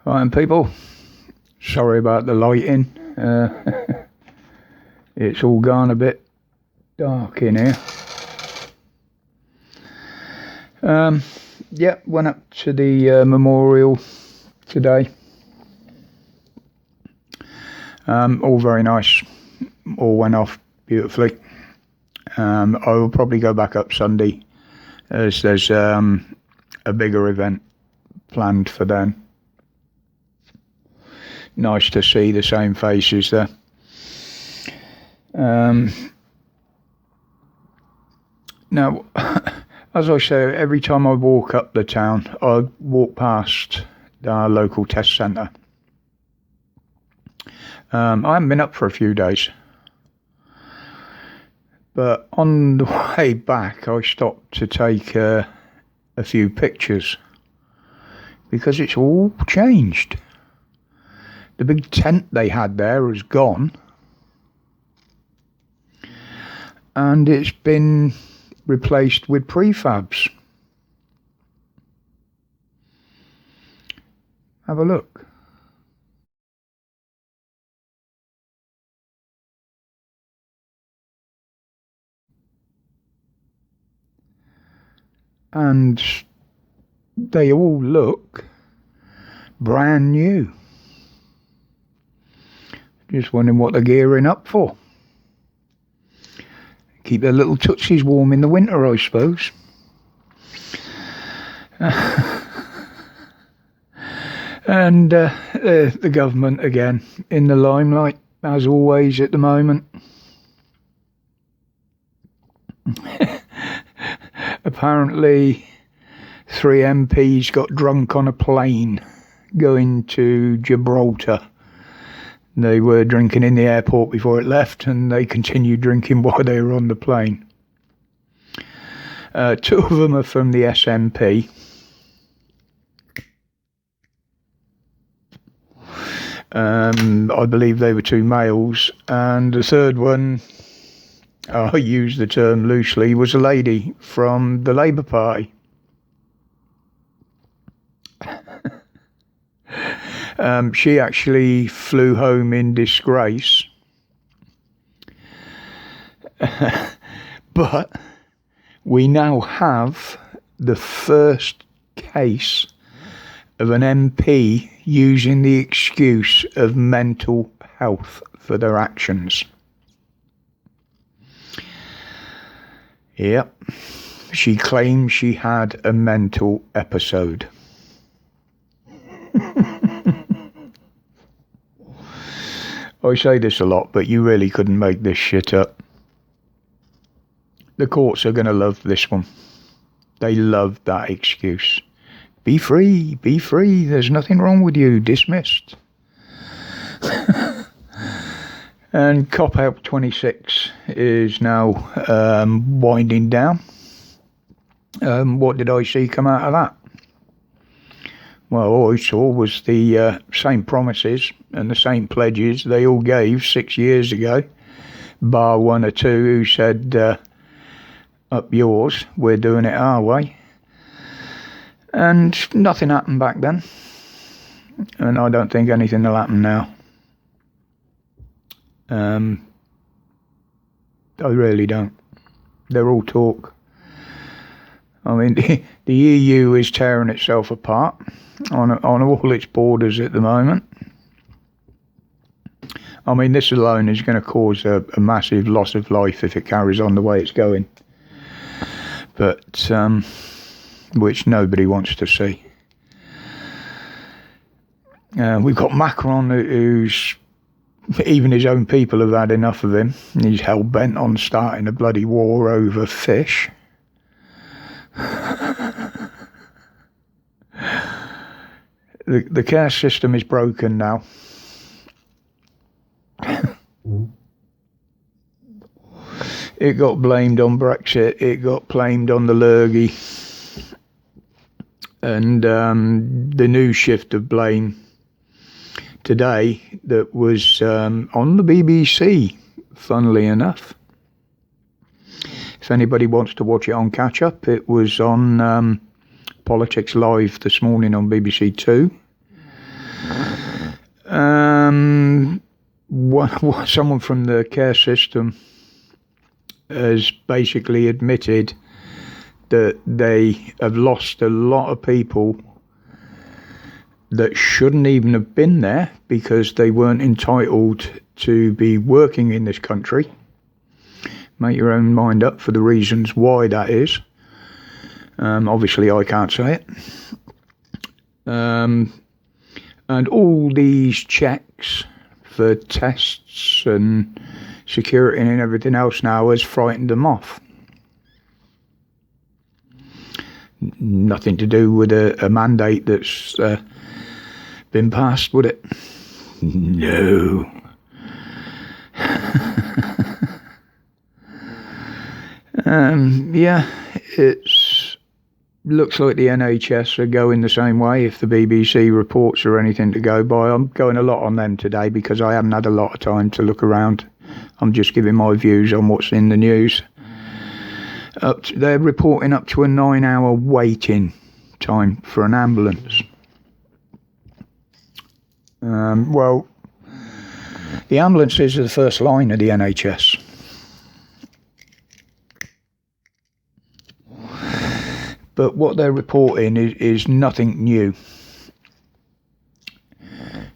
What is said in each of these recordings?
Right, and people, sorry about the lighting. It's all gone a bit dark in here. Yeah, went up to the memorial today. All very nice. All went off beautifully. I will probably go back up Sunday, as there's a bigger event planned for then. Nice to see the same faces there. Now, as I say, every time I walk up the town, I walk past our local test centre. I haven't been up for a few days, but on the way back I stopped to take a few pictures because it's all changed. The big tent they had there is gone, and it's been replaced with prefabs. Have a look. And they all look brand new. Just wondering what they're gearing up for. Keep their little tootsies warm in the winter, I suppose. And the government again in the limelight, as always at the moment. Apparently 3 MPs got drunk on a plane going to Gibraltar. They were drinking in the airport before it left, and they continued drinking while they were on the plane. 2 of them are from the SNP. I believe they were 2 males, and the third one, I use the term loosely, was a lady from the Labour Party. She actually flew home in disgrace. But we now have the first case of an MP using the excuse of mental health for their actions. Yep. She claimed she had a mental episode. I say this a lot, but you really couldn't make this shit up. The courts are going to love this one. They love that excuse. Be free, there's nothing wrong with you, dismissed. And Cop Out 26 is now winding down. What did I see come out of that? Well, all I saw was the same promises and the same pledges they all gave 6 years ago, bar 1 or 2 who said, up yours, we're doing it our way. And nothing happened back then. And I don't think anything will happen now. I really don't. They're all talk. I mean, the EU is tearing itself apart on all its borders at the moment. I mean, this alone is going to cause a massive loss of life if it carries on the way it's going. But, which nobody wants to see. We've got Macron, who's, even his own people have had enough of him. He's hell-bent on starting a bloody war over fish. The care system is broken now. It got blamed on Brexit, it got blamed on the lurgy, and the new shift of blame today that was on the BBC, funnily enough. If anybody wants to watch it on catch up, it was on Politics Live this morning on BBC Two. someone from the care system has basically admitted that they have lost a lot of people that shouldn't even have been there because they weren't entitled to be working in this country. Make your own mind up for the reasons why that is. Obviously I can't say it. And all these checks for tests and security and everything else now has frightened them off. Nothing to do with a mandate that's been passed, would it? No. Yeah, it's looks like the NHS are going the same way if the BBC reports are anything to go by. I'm going a lot on them today because I haven't had a lot of time to look around. I'm just giving my views on what's in the news. They're reporting up to a 9-hour waiting time for an ambulance. Well, the ambulances are the first line of the NHS. But what they're reporting is nothing new.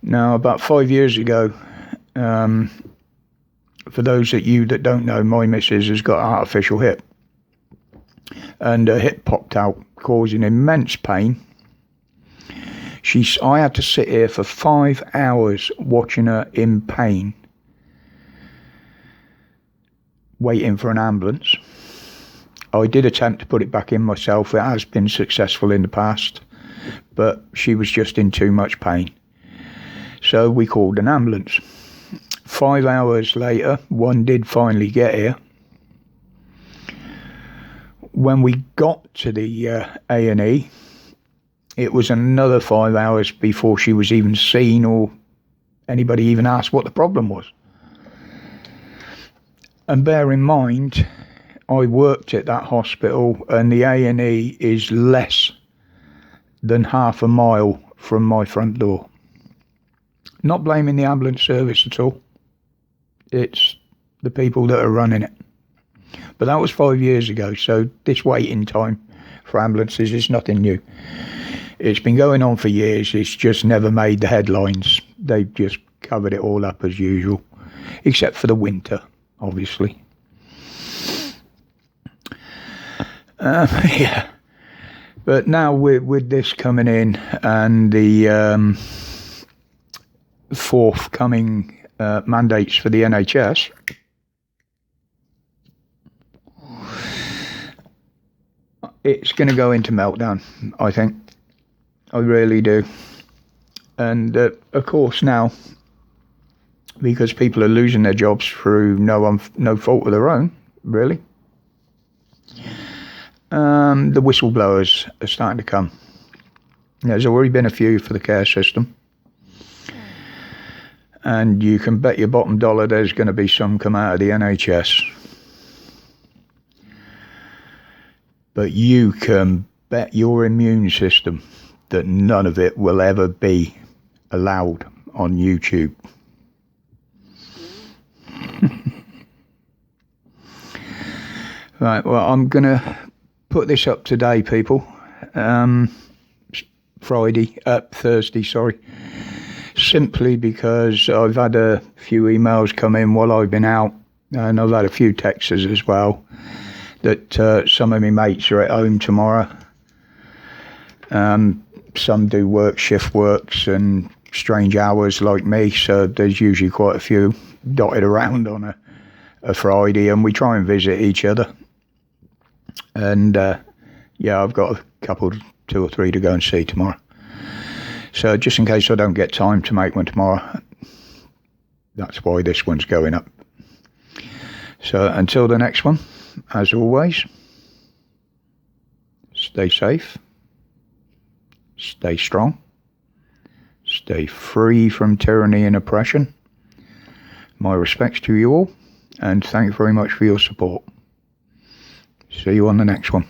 Now, about 5 years ago, for those of you that don't know, my missus has got an artificial hip. And her hip popped out, causing immense pain. I had to sit here for 5 hours watching her in pain, waiting for an ambulance. I did attempt to put it back in myself. It has been successful in the past, but she was just in too much pain. So we called an ambulance. 5 hours later, one did finally get here. When we got to the A&E, it was another 5 hours before she was even seen or anybody even asked what the problem was. And bear in mind, I worked at that hospital and the A&E is less than half a mile from my front door. Not blaming the ambulance service at all. It's the people that are running it. But that was 5 years ago, so this waiting time for ambulances is nothing new. It's been going on for years, it's just never made the headlines. They've just covered it all up as usual, except for the winter, obviously. Yeah, but now with this coming in and the forthcoming mandates for the NHS, it's going to go into meltdown, I think. I really do. And of course now, because people are losing their jobs through no fault of their own, really, the whistleblowers are starting to come. There's already been a few for the care system. And you can bet your bottom dollar there's going to be some come out of the NHS. But you can bet your immune system that none of it will ever be allowed on YouTube. Right, well, I'm going to put this up today, people. Thursday, sorry. Simply because I've had a few emails come in while I've been out, and I've had a few texts as well, that some of my mates are at home tomorrow. Some do work, shift works and strange hours like me, so there's usually quite a few dotted around on a Friday, and we try and visit each other. And yeah, I've got a couple, 2 or 3 to go and see tomorrow. So just in case I don't get time to make one tomorrow, that's why this one's going up. So until the next one, as always, stay safe, stay strong, stay free from tyranny and oppression. My respects to you all, and thank you very much for your support. See you on the next one.